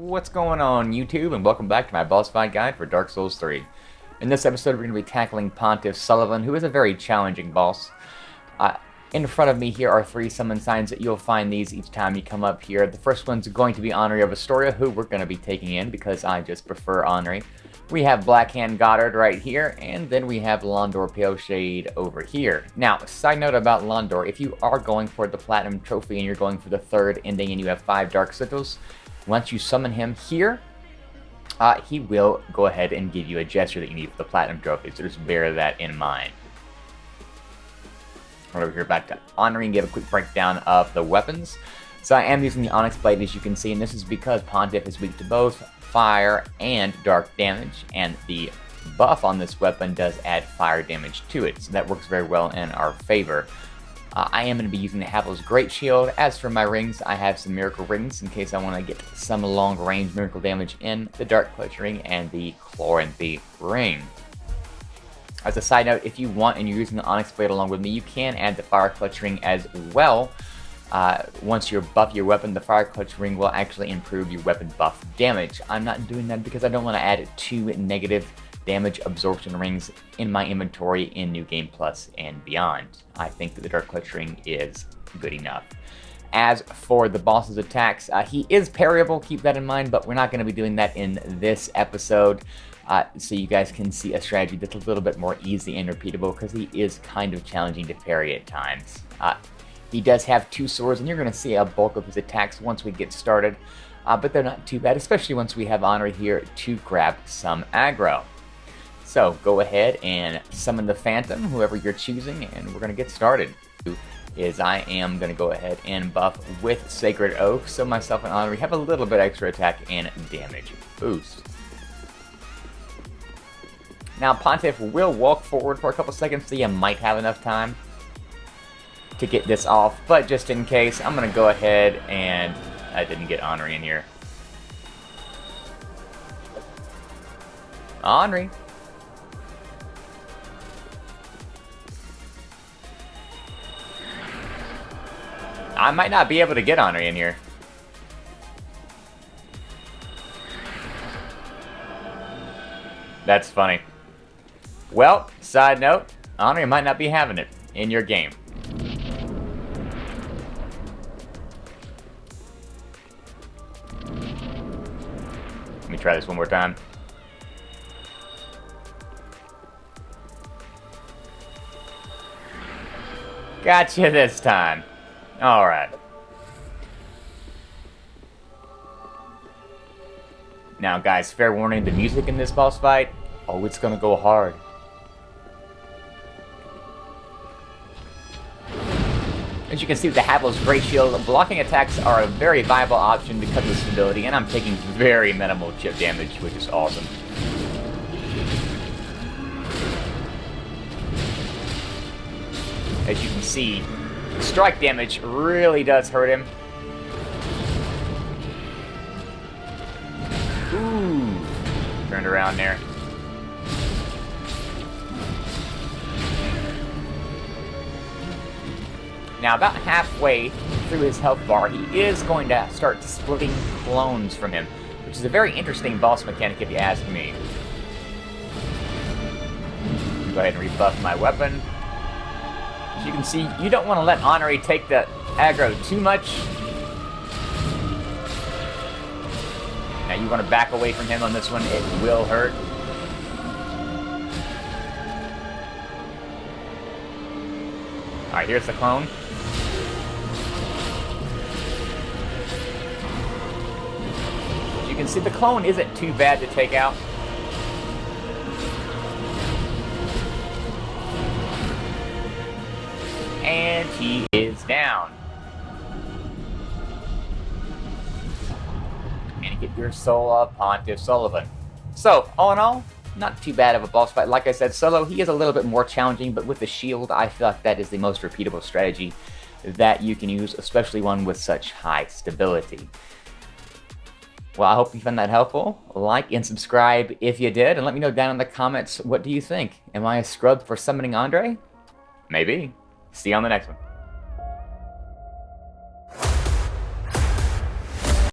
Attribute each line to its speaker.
Speaker 1: What's going on, YouTube, and welcome back to my boss fight guide for Dark Souls 3. In this episode, we're going to be tackling Pontiff Sulyvahn, who is a very challenging boss. In front of me here are 3 summon signs that you'll find these each time you come up here. The first one's going to be Anri of Astora, who we're going to be taking in because I just prefer Anri. We have Black Hand Gotthard right here, and then we have Londor Pale Shade over here. Now, side note about Londor, if you are going for the Platinum Trophy and you're going for the 3rd ending and you have 5 Dark Sigils, once you summon him here, he will go ahead and give you a gesture that you need for the Platinum Trophy, so just bear that in mind. Right over here back to Anri and give a quick breakdown of the weapons. So I am using the Onyx Blade, as you can see, and this is because Pontiff is weak to both fire and dark damage, and the buff on this weapon does add fire damage to it, so that works very well in our favor. I am going to be using the Havill's Great Shield. As for my rings, I have some Miracle Rings in case I want to get some long-range miracle damage in the Dark Clutch Ring and the Chloranthy Ring. As a side note, if you want and you're using the Onyx Blade along with me, you can add the Fire Clutch Ring as well. Once you buff your weapon, the Fire Clutch Ring will actually improve your weapon buff damage. I'm not doing that because I don't want to add 2 negative damage absorption rings in my inventory in New Game Plus and beyond. I think that the Dark Clutch Ring is good enough. As for the boss's attacks, he is parryable, keep that in mind, but we're not going to be doing that in this episode. So you guys can see a strategy that's a little bit more easy and repeatable because he is kind of challenging to parry at times. He does have 2 swords, and you're going to see a bulk of his attacks once we get started, but they're not too bad, especially once we have Anri here to grab some aggro. So go ahead and summon the Phantom, whoever you're choosing, and we're going to get started. I am going to go ahead and buff with Sacred Oath, so myself and Anri have a little bit extra attack and damage boost. Now Pontiff will walk forward for a couple seconds, so you might have enough time to get this off, but just in case, I'm going to go ahead and... I didn't get Anri in here. Anri! I might not be able to get Anri in here. That's funny. Well, side note, Anri might not be having it in your game. Let me try this one more time. Gotcha this time. Alright. Now guys, fair warning, the music in this boss fight, oh, it's gonna go hard. As you can see with the Havill's Great Shield, blocking attacks are a very viable option because of the stability, and I'm taking very minimal chip damage, which is awesome. As you can see, strike damage really does hurt him. Ooh, turned around there. Now, about halfway through his health bar, he is going to start splitting clones from him, which is a very interesting boss mechanic if you ask me. Go ahead and rebuff my weapon. As you can see, you don't want to let Anri take the aggro too much. Now you want to back away from him on this one, it will hurt. Alright, here's the clone. As you can see, the clone isn't too bad to take out. And he is down. And get your soul of Pontiff Sulyvahn. So, all in all, not too bad of a boss fight. Like I said, solo, he is a little bit more challenging, but with the shield, I feel like that is the most repeatable strategy that you can use, especially one with such high stability. Well, I hope you found that helpful. Like and subscribe if you did, and let me know down in the comments, what do you think? Am I a scrub for summoning Anri? Maybe. See you on the next one.